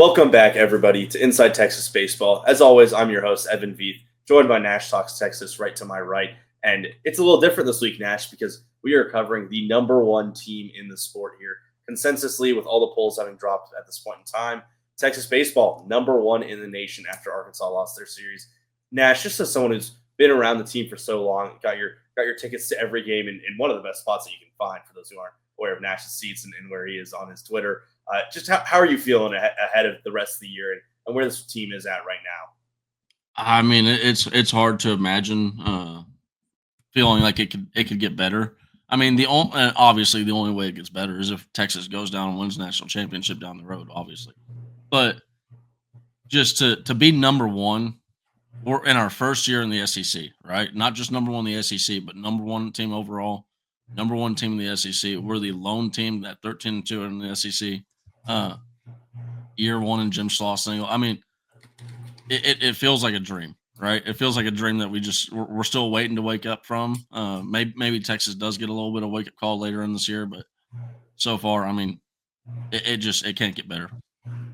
Welcome back, everybody, to Inside Texas Baseball. As always, I'm your host, Evan Veith, joined by Nash Talks Texas right to my right. And it's a little different this week, Nash, because we are covering the number one team in the sport here. Consensusly, with all the polls having dropped at this point in time, Texas baseball, number one in the nation after Arkansas lost their series. Nash, just as someone who's been around the team for so long, got your tickets to every game in one of the best spots that you can find for those who aren't aware of Nash's seats and where he is on his Twitter. Just how are you feeling ahead of the rest of the year and where this team is at right now? I mean, it's hard to imagine feeling like it could get better. I mean, obviously the only way it gets better is if Texas goes down and wins national championship down the road, obviously. But just to be number one, we're in our first year in the SEC, right? Not just number one in the SEC, but number one team overall, number one team in the SEC. We're the lone team that 13-2 in the SEC. Year one in Jim Schloss single. I mean, it feels like a dream, right? It feels like a dream that we're still waiting to wake up from. Maybe Texas does get a little bit of wake up call later in this year, but so far, I mean, it can't get better.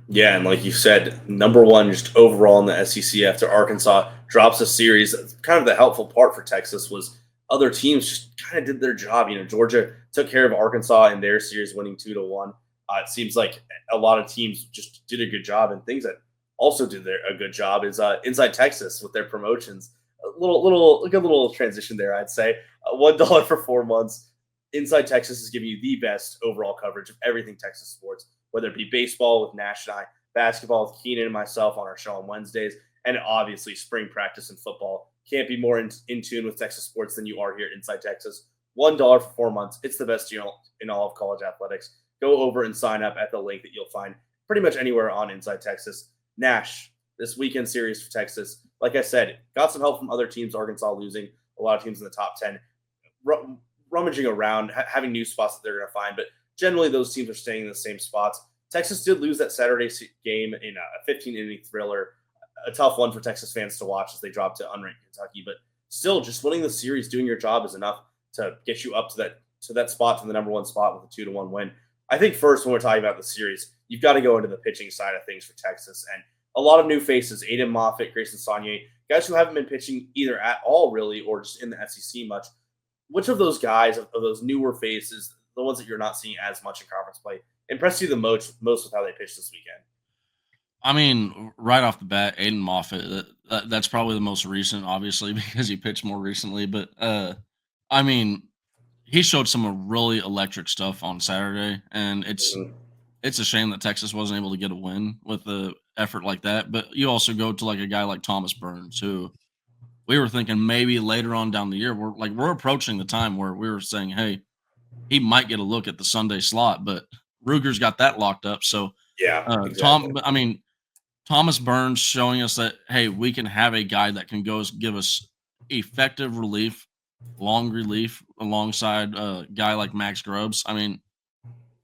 Yeah, and like you said, number one just overall in the SEC after Arkansas drops a series. Kind of the helpful part for Texas was other teams just kind of did their job. Georgia took care of Arkansas in their series, winning 2-1. It seems like a lot of teams just did a good job, and things that also did a good job is Inside Texas with their promotions. A little transition there, I'd say. $1 for 4 months. Inside Texas is giving you the best overall coverage of everything Texas sports, whether it be baseball with Nash and I, basketball with Keenan and myself on our show on Wednesdays, and obviously spring practice and football. Can't be more in tune with Texas sports than you are here at Inside Texas. $1 for 4 months. It's the best deal in all of college athletics. Go over and sign up at the link that you'll find pretty much anywhere on Inside Texas. Nash, this weekend series for Texas, like I said, got some help from other teams. Arkansas losing, a lot of teams in the top 10, rummaging around, having new spots that they're going to find. But generally, those teams are staying in the same spots. Texas did lose that Saturday game in a 15-inning thriller, a tough one for Texas fans to watch as they dropped to unranked Kentucky. But still, just winning the series, doing your job is enough to get you up to that spot, to the number one spot with a 2-1 win. I think first, when we're talking about the series, you've got to go into the pitching side of things for Texas. And a lot of new faces, Aiden Moffitt, Grayson Saunier, guys who haven't been pitching either at all, really, or just in the SEC much. Which of those guys, of those newer faces, the ones that you're not seeing as much in conference play, impressed you the most with how they pitched this weekend? I mean, right off the bat, Aiden Moffitt, that's probably the most recent, obviously, because he pitched more recently. But I mean, he showed some really electric stuff on Saturday, and Mhm. it's a shame that Texas wasn't able to get a win with the effort like that. But you also go to like a guy like Thomas Burns, who we were thinking maybe later on down the year, we're approaching the time where we were saying, hey, he might get a look at the Sunday slot, but Ruger's got that locked up. So Yeah, exactly. I mean, Thomas Burns showing us that, hey, we can have a guy that can give us effective relief, long relief alongside a guy like Max Grubbs. I mean,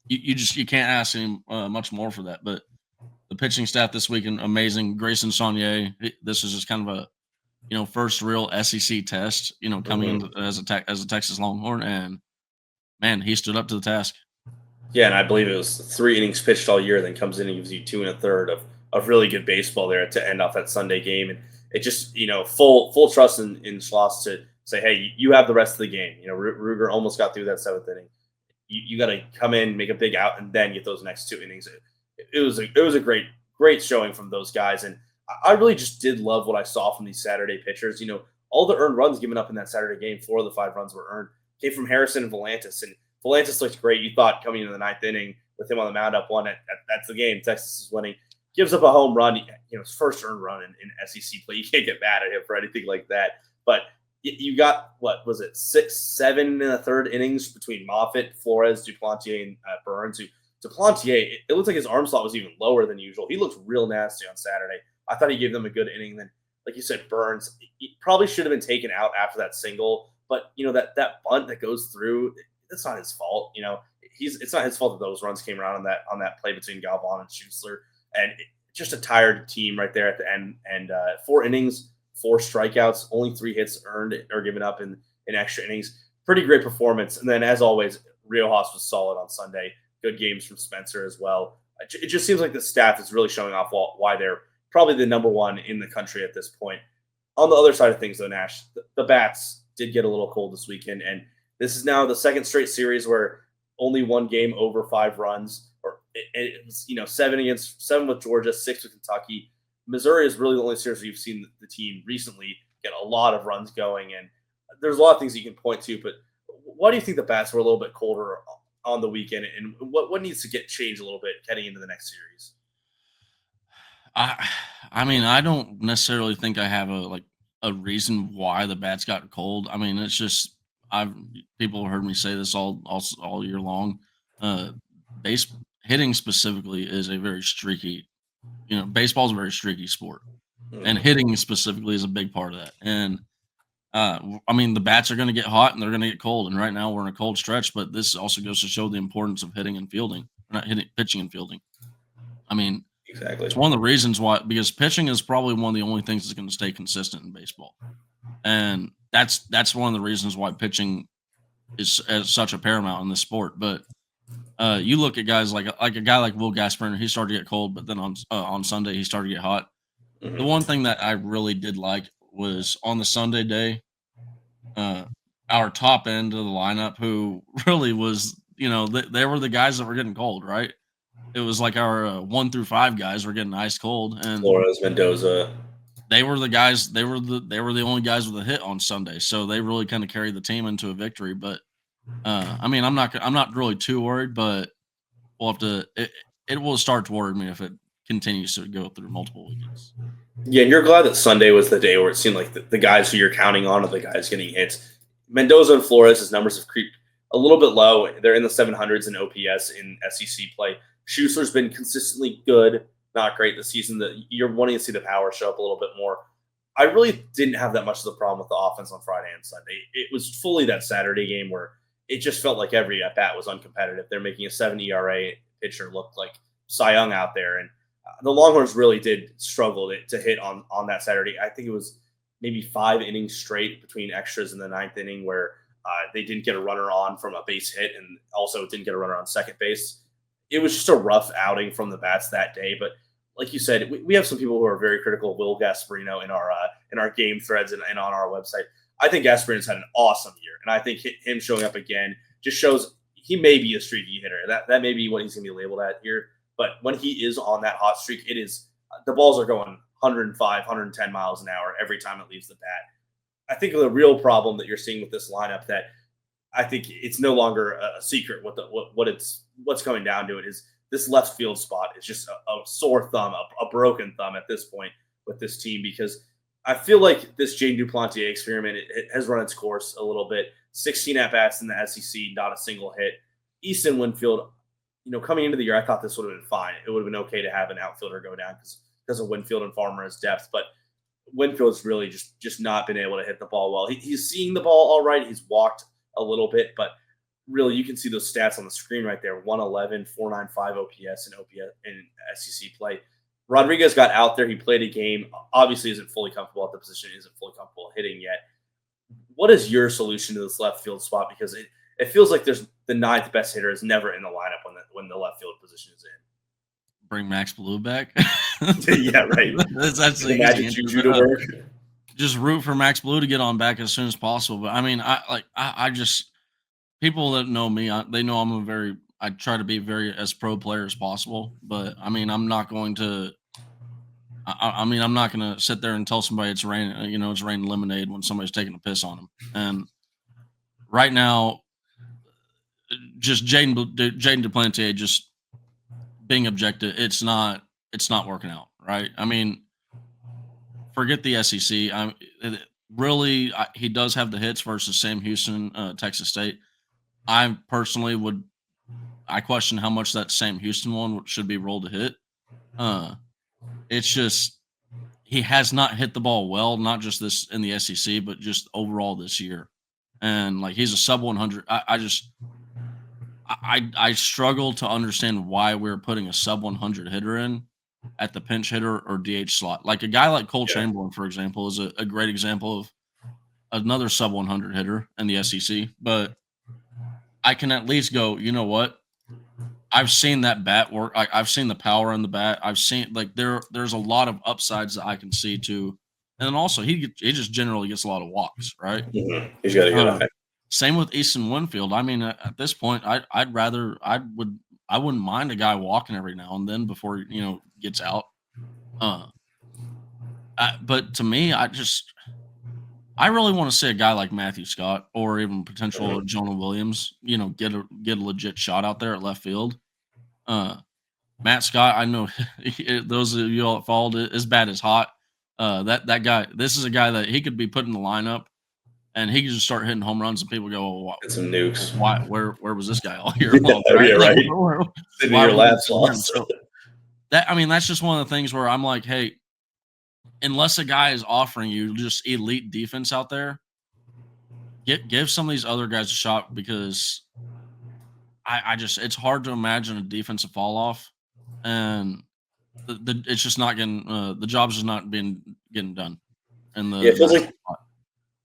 you can't ask him much more for that. But the pitching staff this weekend, amazing. Grayson Saunier, this is just kind of a first real SEC test. Coming Mhm. in as a Texas Longhorn, and man, he stood up to the task. Yeah, and I believe it was 3 innings pitched all year, then comes in and gives you 2 1/3 of really good baseball there to end off that Sunday game. And it just, full trust in Schloss to say, hey, you have the rest of the game. Ruger almost got through that 7th inning. You got to come in, make a big out, and then get those next 2 innings. It was a great showing from those guys, and I really just did love what I saw from these Saturday pitchers. All the earned runs given up in that Saturday game, 4 of the 5 runs were earned, came from Harrison and Volantis, and Volantis looked great. You thought coming into the 9th inning with him on the mound up one, that's the game. Texas is winning. Gives up a home run, his first earned run in SEC play. You can't get mad at him for anything like that. But you got, what was it, 6, 7 in the third innings between Moffitt, Flores, Duplantier, and Burns. Duplantier, it looks like his arm slot was even lower than usual. He looked real nasty on Saturday. I thought he gave them a good inning. Then, like you said, Burns, he probably should have been taken out after that single. But that bunt that goes through, that's not his fault. It's not his fault that those runs came around on that play between Galvan and Schussler. And just a tired team right there at the end. And 4 innings, 4 strikeouts, only 3 hits earned or given up in extra innings. Pretty great performance. And then, as always, Riojas was solid on Sunday. Good games from Spencer as well. It just seems like the staff is really showing off why they're probably the number one in the country at this point. On the other side of things, though, Nash, the bats did get a little cold this weekend, and this is now the second straight series where only one game over 5 runs, or it was 7 with Georgia, 6 with Kentucky. Missouri is really the only series where you've seen the team recently get a lot of runs going, and there's a lot of things you can point to. But why do you think the bats were a little bit colder on the weekend, and what needs to get changed a little bit heading into the next series? I I mean, I don't necessarily think I have a reason why the bats got cold. I mean, it's just I've people have heard me say this all year long. Base hitting specifically is a very streaky. Baseball is a very streaky sport, and Mhm. hitting specifically is a big part of that. And I mean, the bats are going to get hot and they're going to get cold. And right now we're in a cold stretch, but this also goes to show the importance of hitting and fielding, not hitting, pitching and fielding. I mean, Exactly. it's one of the reasons why, because pitching is probably one of the only things that's going to stay consistent in baseball, and that's one of the reasons why pitching is such a paramount in this sport. But you look at guys like a guy like Will Gasper, he started to get cold, but then on Sunday he started to get hot. The Hmm. one thing that I really did like was on the Sunday day, uh, our top end of the lineup, who really was, they were the guys that were getting cold, right? It was like our 1 through 5 guys were getting ice cold, and Flores, Mendoza. they were the guys. They were the only guys with a hit on Sunday, so they really kind of carried the team into a victory. But I mean, I'm not really too worried, but we'll have to. It will start to worry me if it continues to go through multiple weekends. Yeah, and you're glad that Sunday was the day where it seemed like the guys who you're counting on are the guys getting hits. Mendoza and Flores' numbers have creeped a little bit low. They're in the 700s in OPS in SEC play. Schuster's been consistently good, not great this season. You're wanting to see the power show up a little bit more. I really didn't have that much of the problem with the offense on Friday and Sunday. It was fully that Saturday game where it just felt like every at bat was uncompetitive. They're making a 7 ERA pitcher look like Cy Young out there, and the Longhorns really did struggle to hit on that Saturday. I think it was maybe 5 innings straight between extras in the ninth inning where they didn't get a runner on from a base hit and also didn't get a runner on second base. It was just a rough outing from the bats that day. But like you said, we have some people who are very critical of Will Gasparino in our game threads and on our website. I think Gasparino's had an awesome year, and I think him showing up again just shows he may be a streaky hitter. That may be what he's going to be labeled at here. But when he is on that hot streak, it is the balls are going 105, 110 miles an hour every time it leaves the bat. I think the real problem that you're seeing with this lineup that I think it's no longer a secret what's coming down to it is this left field spot is just a sore thumb, a broken thumb at this point with this team because I feel like this Jane Duplantier experiment it has run its course a little bit. 16 at bats in the SEC, not a single hit. Easton Winfield, coming into the year, I thought this would have been fine. It would have been okay to have an outfielder go down because of Winfield and Farmer's depth, but Winfield's really just not been able to hit the ball well. He's seeing the ball all right. He's walked a little bit, but really you can see those stats on the screen right there: 111, 495 OPS and OPS in SEC play. Rodriguez got out there. He played a game. Obviously, isn't fully comfortable at the position. Isn't fully comfortable hitting yet. What is your solution to this left field spot? Because it feels like there's the ninth best hitter is never in the lineup when the left field position is Bring Max Blue back. in. Yeah, right. That's The the easy magic answer. juju to work. Just root for Max Blue to get on back as soon as possible. But I mean, I just people that know me, they know I try to be very as pro player as possible. But I mean, I'm not going to. I mean, I'm not going to sit there and tell somebody it's rain. It's raining lemonade when somebody's taking a piss on them. And right now, just Jaden Duplantier just being objective, it's not working out, right? I mean, forget the SEC. Really, he does have the hits versus Sam Houston, Texas State. I personally I question how much that Sam Houston one should be rolled to hit. Uh, it's just he has not hit the ball well, not just this in the SEC, but just overall this year. And like he's a sub 100. I struggle to understand why we're putting a sub 100 hitter in at the pinch hitter or DH slot. Like a guy like Cole Yeah. Chamberlain, for example, is a great example of another sub 100 hitter in the SEC. But I can at least go, you know what? I've seen that bat work. I've seen the power in the bat. I've seen like there's a lot of upsides that I can see too. And then also he just generally gets a lot of walks, right? He's got a good Uh, eye. Same with Easton Winfield. I mean, at this point, I wouldn't mind a guy walking every now and then before gets out. Uh, but to me, I really want to see a guy like Matthew Scott or even potential Mhm. Jonah Williams, get a legit shot out there at left field. Uh, Matt Scott, I know those of you all that followed it, as bad as hot. That guy, this is a guy that he could be put in the lineup and he could just start hitting home runs and people go, "Oh, Get some nukes. why? Where was this guy all year long?" Yeah, Right? Like, right. Sitting in why your have we been lap sitting here? And slots. so I mean, that's just one of the things where I'm like, hey, unless a guy is offering you just elite defense out there, give some of these other guys a shot because I just it's hard to imagine a defensive fall off, and it's just not getting the job's just not being getting done in Yeah, the ninth spot.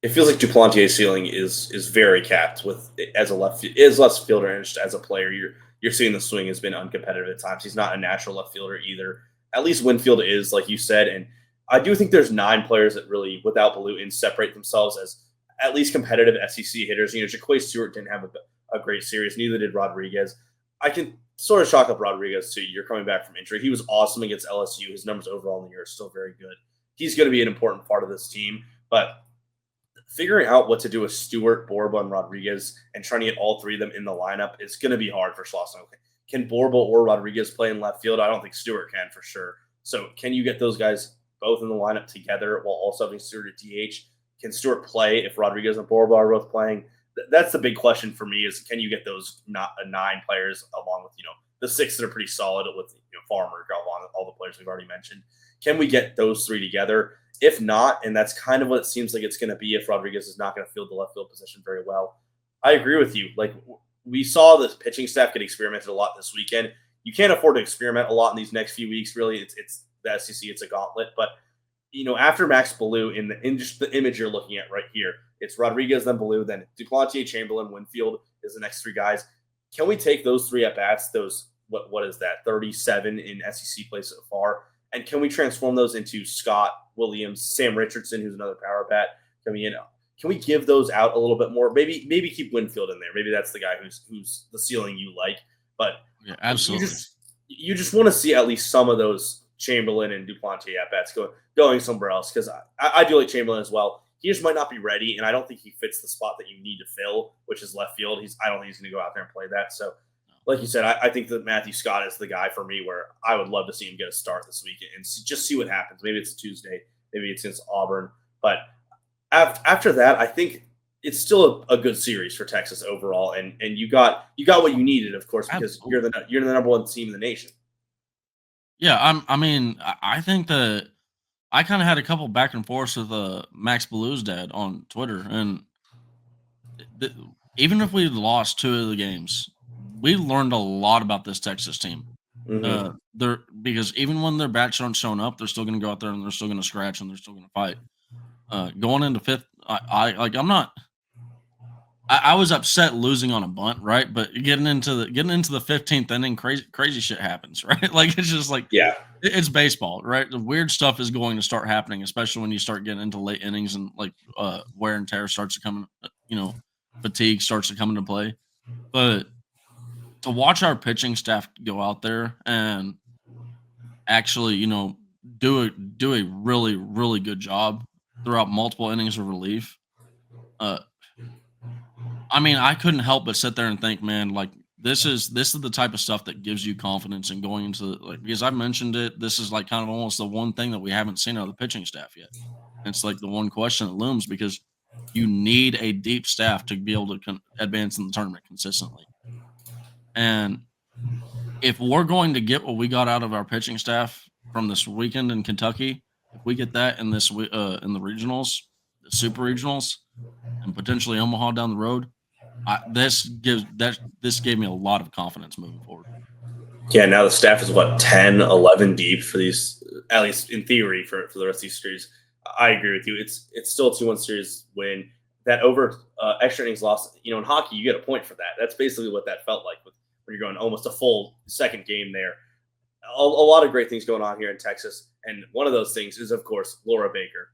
it feels like Duplantier's ceiling is very capped with as a left fielder and just as a player. You're seeing the swing has been uncompetitive at times. He's not a natural left fielder either. At least Winfield is, like you said, and I do think there's 9 players that really, without Balutin, separate themselves as at least competitive SEC hitters. Jaquay Stewart didn't have a great series, neither did Rodriguez. I can sort of chalk up Rodriguez too. You're coming back from injury. He was awesome against LSU. His numbers overall in the year are still very good. He's going to be an important part of this team, but figuring out what to do with Stewart, Borba, and Rodriguez and trying to get all 3 of them in the lineup is going to be hard for Schlosser. Can Borba or Rodriguez play in left field? I don't think Stewart can for sure. So can you get those guys both in the lineup together while also having Stewart at DH? Can Stewart play if Rodriguez and Borba are both playing? That's the big question for me is can you get those 9 players along with, the 6 that are pretty solid with Farmer, Galvan, all the players we've already mentioned. Can we get those 3 together? If not, and that's kind of what it seems like it's going to be if Rodriguez is not going to field the left field position very well, I agree with you. Like we saw the pitching staff get experimented a lot this weekend. You can't afford to experiment a lot in these next few weeks. Really, it's the SEC. It's a gauntlet. But after Max Ballou in just the image you're looking at right here, it's Rodriguez, then Ballou, then Duplantier, Chamberlain, Winfield is the next 3 guys. Can we take those 3 at bats? Those what is that 37 in SEC play so far? And can we transform those into Scott, Williams, Sam Richardson, who's another power bat coming in? Can we give those out a little bit more? Maybe keep Winfield in there. Maybe that's the guy who's the ceiling you like. But Yeah, absolutely. you just want to see at least some of those Chamberlain and Duplantier at bats going somewhere else because I do like Chamberlain as well. He just might not be ready, and I don't think he fits the spot that you need to fill, which is left field. I don't think he's going to go out there and play that. So like you said, I think that Matthew Scott is the guy for me where I would love to see him get a start this week and just see what happens. Maybe it's Tuesday. Maybe it's against Auburn. But after that, I think it's still a good series for Texas overall. And you got what you needed, of course, because Absolutely. you're the number 1 team in the nation. Yeah, I mean, I think that I kind of had a couple back and forths with Max Blue's dad on Twitter, and th- even if we lost 2 of the games, we learned a lot about this Texas team. Mm-hmm. They're because even when their bats aren't showing up, they're still going to go out there and they're still going to scratch and they're still going to fight. Going into 5th, I like I'm not. I was upset losing on a bunt, right? But getting into the 15th inning, crazy shit happens, right? Like it's just like Yeah. it's baseball, right? The weird stuff is going to start happening, especially when you start getting into late innings and like wear and tear starts to come, fatigue starts to come into play. But to watch our pitching staff go out there and actually, do a really really good job throughout multiple innings of relief. Uh, I mean, I couldn't help but sit there and think, man, like this is the type of stuff that gives you confidence in going into like because I mentioned it. This is like kind of almost the one thing that we haven't seen out of the pitching staff yet. And it's like the one question that looms because you need a deep staff to be able to advance in the tournament consistently. And if we're going to get what we got out of our pitching staff from this weekend in Kentucky, if we get that in in the regionals, the super regionals, and potentially Omaha down the road, this gave me a lot of confidence moving forward. Yeah, now the staff is what 10, 11 deep for these, at least in theory, for the rest of these series. I agree with you. It's still a 2-1 series win. That over extra innings loss. In hockey, you get a point for that. That's basically what that felt like with when you're going almost a full second game there. A lot of great things going on here in Texas. And one of those things is, of course, Laura Baker.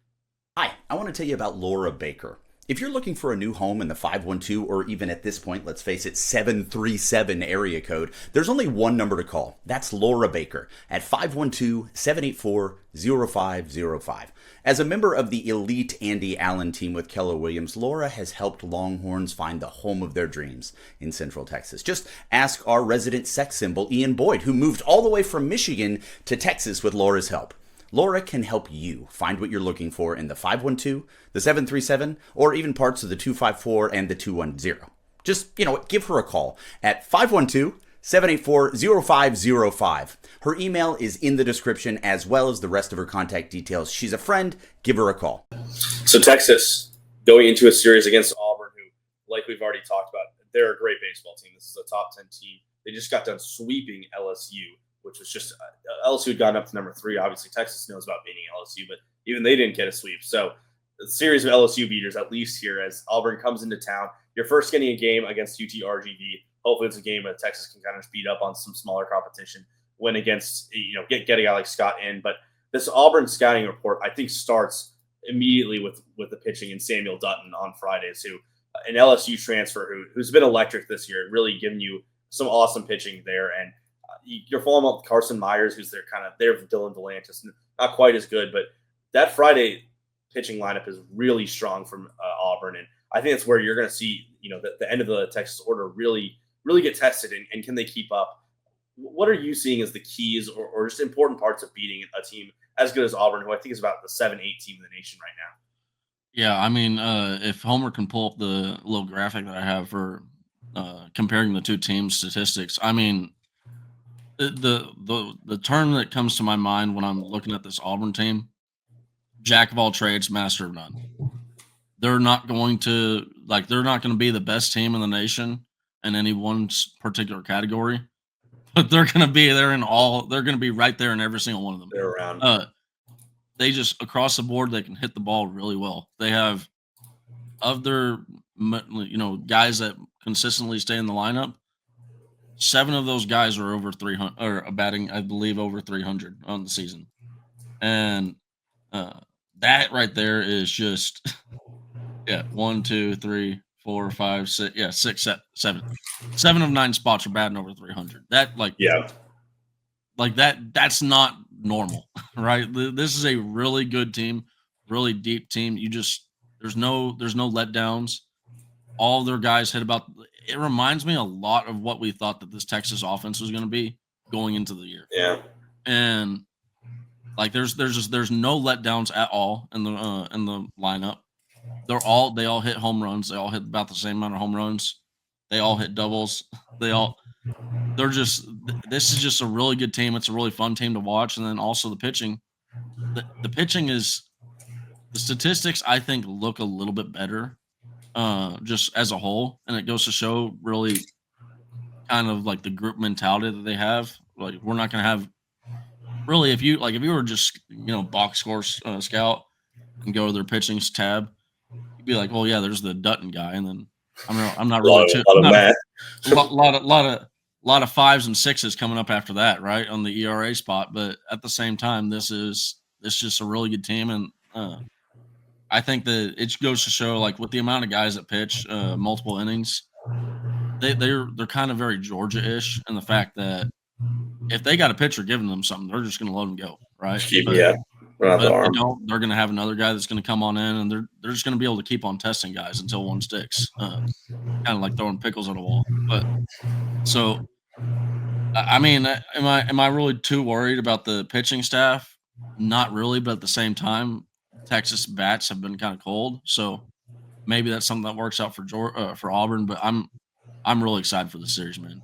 Hi, I want to tell you about Laura Baker. If you're looking for a new home in the 512 or even at this point, let's face it, 737 area code, there's only one number to call. That's Laura Baker at 512-784-0505. As a member of the elite Andy Allen team with Keller Williams, Laura has helped Longhorns find the home of their dreams in Central Texas. Just ask our resident sex symbol, Ian Boyd, who moved all the way from Michigan to Texas with Laura's help. Laura can help you find what you're looking for in the 512, the 737, or even parts of the 254 and the 210. Just, give her a call at 512-784-0505. Her email is in the description as well as the rest of her contact details. She's a friend. Give her a call. So Texas going into a series against Auburn, who, like we've already talked about, they're a great baseball team. This is a top 10 team. They just got done sweeping LSU, which was just LSU had gotten up to number 3. Obviously, Texas knows about beating LSU, but even they didn't get a sweep. So a series of LSU beaters, at least here, as Auburn comes into town. You're first getting a game against UTRGV. Hopefully it's a game that Texas can kind of beat up on some smaller competition, win against, get a guy like Scott in. But this Auburn scouting report, I think, starts immediately with the pitching and Samuel Dutton on Fridays, who an LSU transfer who's been electric this year, really giving you some awesome pitching there. And you're following up with Carson Myers, who's there with Dylan Delantis, not quite as good, but that Friday pitching lineup is really strong from Auburn, and I think that's where you're going to see, the end of the Texas order really get tested, and can they keep up? What are you seeing as the keys or just important parts of beating a team as good as Auburn, who I think is about the 7-8 team in the nation right now? Yeah, I mean, if Homer can pull up the little graphic that I have for comparing the two teams' statistics, I mean, the term that comes to my mind when I'm looking at this Auburn team, jack of all trades, master of none. They're not going to be the best team in the nation in any one particular category, but they're going to be they're going to be right there in every single one of them. They're around. They just across the board, they can hit the ball really well. They have, of their guys that consistently stay in the lineup, 7 of those guys are over 300 or batting, I believe, over 300 on the season. And that right there is just 1, 2, 3, 4, 5, 6, 6, 7. 7 of 9 spots are batting over 300. That's not normal, right? This is a really good team, really deep team. There's no letdowns. All of their guys hit about. It reminds me a lot of what we thought that this Texas offense was going to be going into the year. Yeah, and there's no letdowns at all in the lineup. They all hit home runs. They all hit about the same amount of home runs. They all hit doubles. This is just a really good team. It's a really fun team to watch. And then also the pitching. The pitching is, the statistics I think look a little bit better, just as a whole, and it goes to show really kind of like the group mentality that they have. Like, we're not going to have really, if you were just box score scout and go to their pitchings tab, you'd be like, well, yeah, there's the Dutton guy, and then I'm not really a lot of 5s and 6s coming up after that, right, on the ERA spot. But at the same time, this is just a really good team, and I think that it goes to show, like, with the amount of guys that pitch multiple innings, they're kind of very Georgia-ish in the fact that if they got a pitcher giving them something, they're just going to let them go, right? But they don't. They're going to have another guy that's going to come on in, and they're just going to be able to keep on testing guys until one sticks, kind of like throwing pickles at a wall. But so, I mean, am I really too worried about the pitching staff? Not really, but at the same time, Texas bats have been kind of cold, so maybe that's something that works out for Auburn. But I'm really excited for the series, man.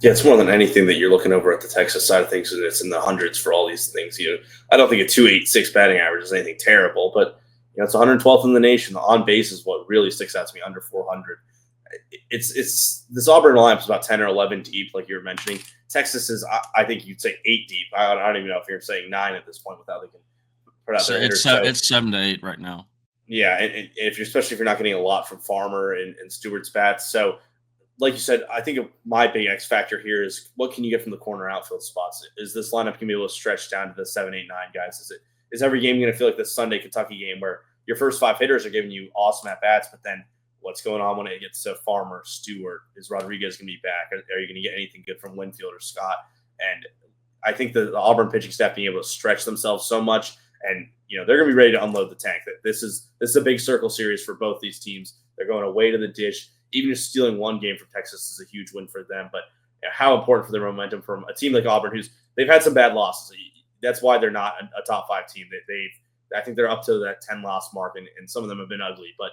Yeah, it's more than anything that you're looking over at the Texas side of things, and it's in the hundreds for all these things. I don't think a 2.86 batting average is anything terrible, but it's 112th in the nation. The on base is what really sticks out to me, under 400. It's this Auburn lineup is about 10 or 11 deep, like you were mentioning. Texas is, I think you'd say 8 deep. I don't even know if you're saying 9 at this point without they can put out their hitters. It's 7 to 8 right now. Yeah, and especially if you're not getting a lot from Farmer and Stewart's bats. So like you said, I think my big X factor here is what can you get from the corner outfield spots? Is this lineup going to be able to stretch down to the 7, 8, 9 guys? Is every game going to feel like this Sunday Kentucky game where your first 5 hitters are giving you awesome at bats, but then what's going on when it gets to Farmer, Stewart? Is Rodriguez going to be back? Are you going to get anything good from Winfield or Scott? And I think the Auburn pitching staff being able to stretch themselves so much, and they're going to be ready to unload the tank. This is a big circle series for both these teams. They're going away to the dish. Even just stealing one game from Texas is a huge win for them. But how important for their momentum from a team like Auburn, they've had some bad losses. That's why they're not a top 5 team. I think they're up to that 10-loss mark, and some of them have been ugly. But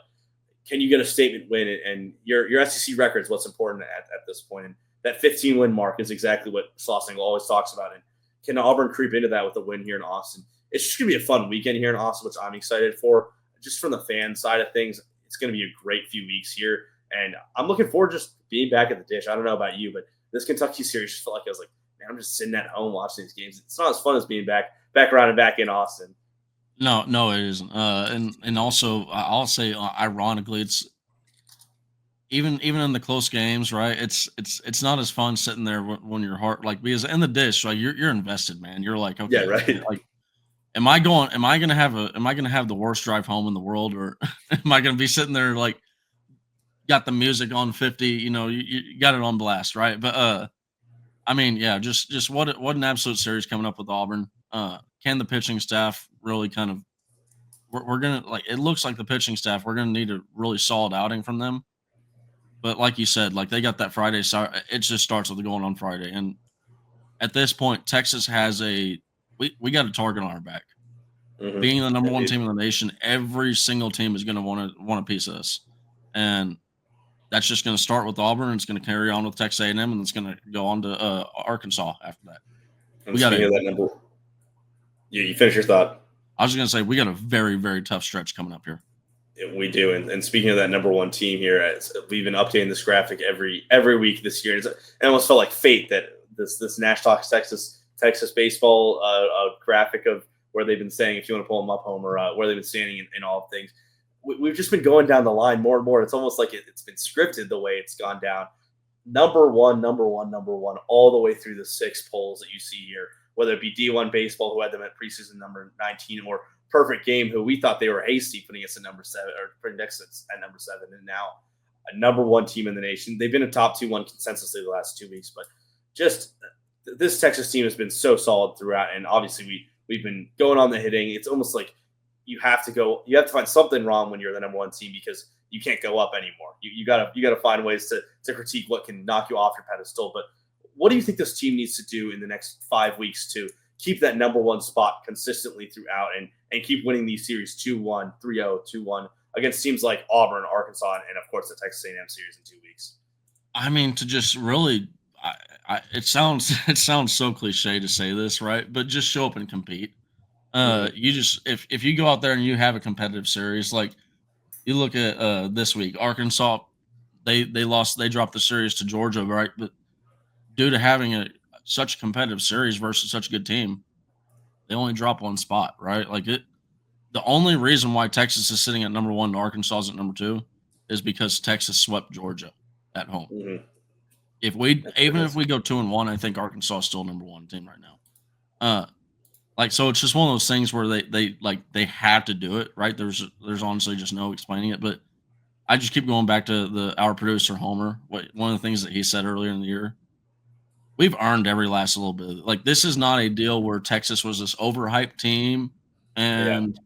can you get a statement win? And your SEC record is what's important at this point. And that 15-win mark is exactly what Schlossnagle always talks about. And can Auburn creep into that with a win here in Austin? It's just going to be a fun weekend here in Austin, which I'm excited for. Just from the fan side of things, it's going to be a great few weeks here. And I'm looking forward to just being back at the dish. I don't know about you, but this Kentucky series just felt like I was like, man, I'm just sitting at home watching these games. It's not as fun as being back around and back in Austin. No, it isn't. And also, I'll say, ironically, it's even in the close games, right? It's not as fun sitting there when your heart because in the dish, like you're invested, man. You're like, okay, yeah, right. Like, am I gonna have the worst drive home in the world, or am I gonna be sitting there like got the music on 50? You got it on blast, right? But I mean, yeah, just what an absolute series coming up with Auburn. Can the pitching staff really kind of? We're gonna it looks like the pitching staff. We're gonna need a really solid outing from them. But like you said, they got that Friday. So it just starts with going on Friday, and at this point, Texas has we got a target on our back. Mm-hmm. Being the number 1 team in the nation, every single team is going to want a piece of us, and that's just going to start with Auburn. It's going to carry on with Texas A&M, and it's going to go on to Arkansas after that. And speaking of that number, you finish your thought. I was going to say we got a very, very tough stretch coming up here. We do, and speaking of that number 1 team here, we've been updating this graphic every week this year. It almost felt like fate that this Nash Talks Texas baseball graphic of where they've been saying, if you want to pull them up, Homer, where they've been standing in all things. We've just been going down the line more and more. It's almost like it's been scripted the way it's gone down. Number one, all the way through the 6 polls that you see here, whether it be D1 Baseball, who had them at preseason number 19, or Perfect Game, who we thought they were hasty putting us at number 7, or putting next at number 7, and now a number 1 team in the nation. They've been a top 2-1 consensusly the last 2 weeks, but just this Texas team has been so solid throughout, and obviously we've been going on the hitting. It's almost like you have to find something wrong when you're the number 1 team, because you can't go up anymore. You gotta find ways to critique what can knock you off your pedestal. But what do you think this team needs to do in the next 5 weeks to keep that number 1 spot consistently throughout and keep winning these series 2-1, 3-0, 2-1 against teams like Auburn, Arkansas, and of course the Texas A&M series in 2 weeks? I mean, to just really, it sounds so cliche to say this, right? But just show up and compete. You just if you go out there and you have a competitive series, like you look at this week, Arkansas, they dropped the series to Georgia, right? But due to having such a competitive series versus such a good team, they only drop 1 spot, right? The only reason why Texas is sitting at number 1 and Arkansas is at number 2 is because Texas swept Georgia at home. Mm-hmm. If we go 2-1, I think Arkansas is still number 1 team right now. So it's just one of those things where they have to do it, right? There's honestly just no explaining it. But I just keep going back to our producer Homer. One of the things that he said earlier in the year, we've earned every last little bit. This is not a deal where Texas was this overhyped team, and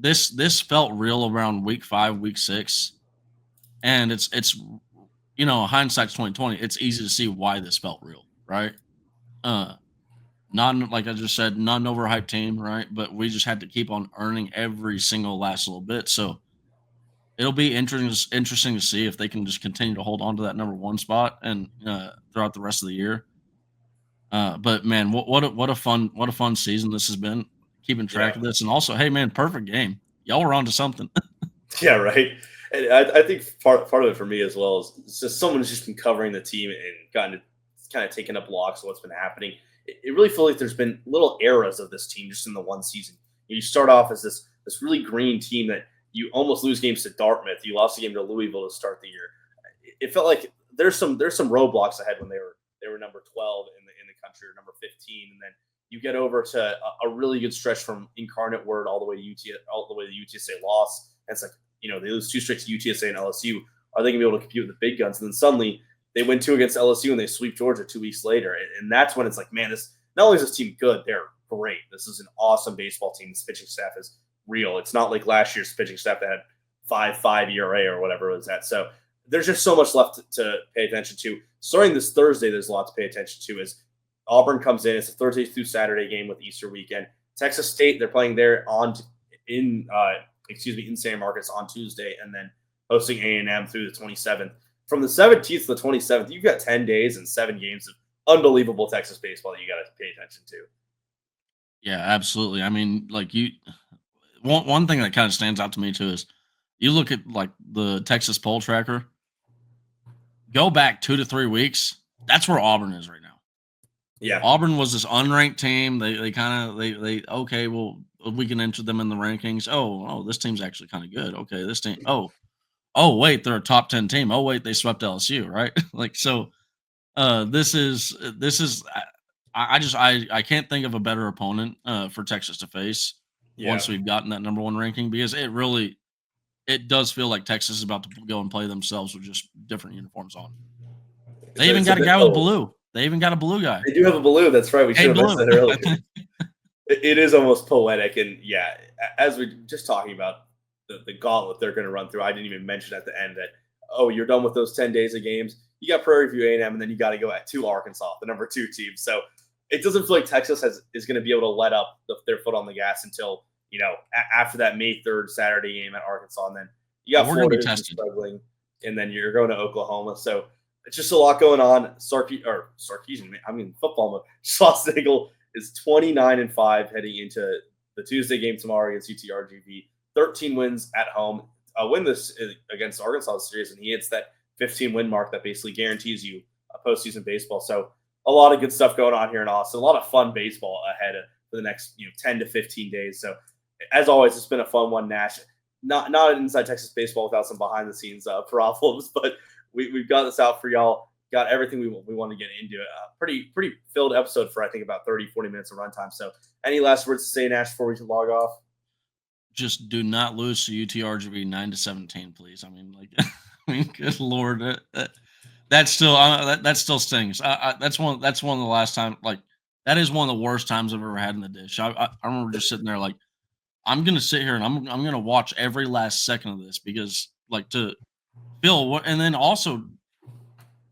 this felt real around week 5, week 6, and it's hindsight's 2020. It's easy to see why this felt real, right? Not like I just said, not an overhyped team, right? But we just had to keep on earning every single last little bit. So it'll be interesting to see if they can just continue to hold on to that number 1 spot and throughout the rest of the year. But man, what a fun season this has been. Keeping track of this, and also, hey man, perfect game. Y'all were on to something. Yeah, right. And I think part of it for me as well is it's just someone who's just been covering the team and gotten to kind of taking up blocks of what's been happening. It really feels like there's been little eras of this team just in the one season. You start off as this really green team that you almost lose games to Dartmouth. You lost a game to Louisville to start the year. It felt like there's some roadblocks ahead when they were number 12 in the country, or number 15, and then you get over to a really good stretch from Incarnate Word all the way to UTSA loss. And it's like, they lose 2 straight to UTSA and LSU. Are they going to be able to compete with the big guns? And then suddenly they win 2 against LSU and they sweep Georgia 2 weeks later. And that's when it's like, man, this not only is this team good, they're great. This is an awesome baseball team. This pitching staff is real. It's not like last year's pitching staff that had 5.5 ERA or whatever it was at. So there's just so much left to pay attention to. Starting this Thursday, there's a lot to pay attention to as Auburn comes in. It's a Thursday through Saturday game with Easter weekend. Texas State, they're playing there in San Marcos on Tuesday, and then hosting A&M through the 27th. From the 17th to the 27th, you've got 10 days and 7 games of unbelievable Texas baseball that you got to pay attention to. Yeah, absolutely. I mean, like one thing that kind of stands out to me too is you look at like the Texas poll tracker. Go back 2 to 3 weeks. That's where Auburn is right now. Yeah, Auburn was this unranked team. They okay, well, we can enter them in the rankings. Oh, this team's actually kind of good. Okay, this team. Oh, wait, they're a top 10 team. Oh, wait, they swept LSU, right? Like, so this is I can't think of a better opponent for Texas to face once we've gotten that number 1 ranking, because it does feel like Texas is about to go and play themselves with just different uniforms on. They even got a guy with blue. They even got a blue guy. They do have a blue. That's right. We should have mentioned that earlier. It is almost poetic. And yeah, as we just talking about the gauntlet they're going to run through, I didn't even mention at the end that, you're done with those 10 days of games. You got Prairie View A&M, and then you got to go to Arkansas, the number 2 team. So it doesn't feel like Texas is going to be able to let up their foot on the gas until, after that May 3rd Saturday game at Arkansas. And then you got Florida struggling, and then you're going to Oklahoma. So it's just a lot going on. Football mode. Schlossnagle is 29-5 heading into the Tuesday game tomorrow against UTRGV. 13 wins at home. Win this against Arkansas series, and he hits that 15-win mark that basically guarantees you a postseason baseball. So a lot of good stuff going on here in Austin. A lot of fun baseball ahead for the next 10 to 15 days. So as always, it's been a fun one, Nash. Not inside Texas baseball without some behind the scenes problems, but we've got this out for y'all. Got everything we want to get into it. Pretty filled episode for I think about 30, 40 minutes of runtime. So any last words to say, Nash, before we log off? Just do not lose to UTRGV 9-17, please. I mean, good Lord, that still stings. That's one of the last time. Like, that is one of the worst times I've ever had in the dish. I remember just sitting there like, I'm gonna sit here and I'm gonna watch every last second of this, because like to feel what, and then also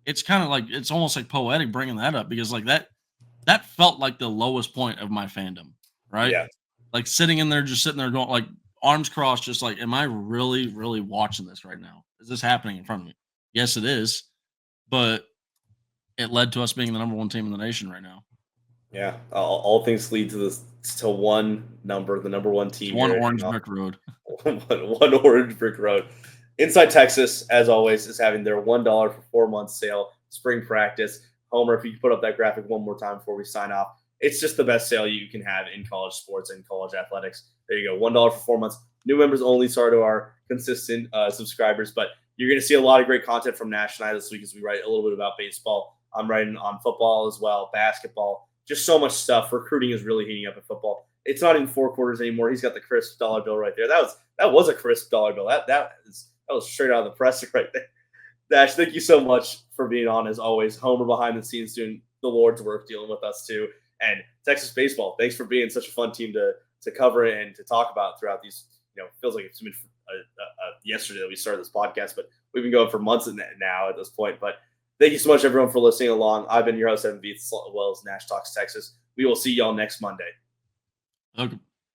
it's kind of like it's almost like poetic bringing that up, because like that felt like the lowest point of my fandom, right? Yeah. Like sitting there going like arms crossed, just like, am I really, really watching this right now? Is this happening in front of me? Yes, it is. But it led to us being the number 1 team in the nation right now. Yeah. All things lead to one number, the number 1 team. One orange brick road. one orange brick road. Inside Texas, as always, is having their $1 for 4 months sale, spring practice. Homer, if you could put up that graphic one more time before we sign off. It's just the best sale you can have in college sports and college athletics. There you go. $1 for 4 months. New members only. Sorry to our consistent subscribers, but you're going to see a lot of great content from Nash and I this week as we write a little bit about baseball. I'm writing on football as well, basketball, just so much stuff. Recruiting is really heating up in football. It's not in 4 quarters anymore. He's got the crisp dollar bill right there. That was a crisp dollar bill. That was straight out of the press right there. Nash, thank you so much for being on as always. Homer behind the scenes doing the Lord's work, dealing with us too. And Texas baseball, thanks for being such a fun team to cover and to talk about throughout these. Feels like it's been yesterday that we started this podcast, but we've been going for months now at this point. But thank you so much, everyone, for listening along. I've been your host, Evan Beats, as well as Nash Talks Texas. We will see y'all next Monday. Okay.